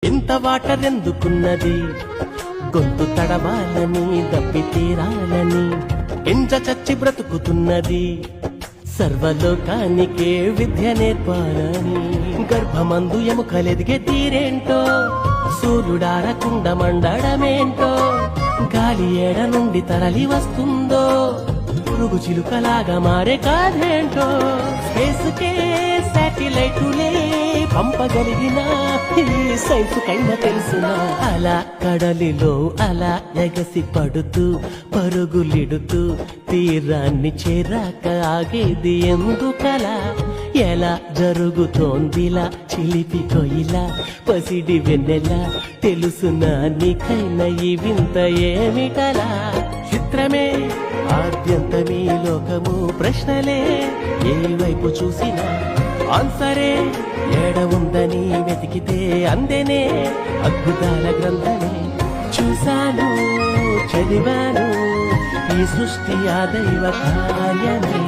ఇంత వాటరెందుకున్నది గొంతు తడవాలని దప్పి తీరాలని ఎంజ చచ్చి బ్రతుకుతున్నది సర్వలోకానికే విద్య నేర్పాలని గర్భమందు ఎముకలెదిగే తీరేంటో సూర్యుడారకుండా మండడమేంటో గాలి ఏడ నుండి తరలి వస్తుందో పురుగు చిలుకలాగా మారే కాదేంటో స్పేస్కే శాటిలైటులే పంపగలిగిన సైన్స్ కైనా తెలుసునా అలా కడలిలో అలా ఎగసి పడుతూ పరుగులిడుతూ తీరాన్ని చేరాక ఆగేది ఎందుకలా ఎలా జరుగుతోందిలా చిలిపి కొయిలా పసిడి వెన్నెలా తెలుసునా నీకైనా ఈ వింత ఏమిటలా చిత్రమే ఆద్యంతమీ లోకము ప్రశ్నలే ఏ వైపు చూసినా ఆన్సరే ఏడ ఉందని వెతికితే అందేనే అద్భుతాల గ్రంథమే చూశాను చదివాను ఈ సృష్టి ఆ దైవ కార్యమే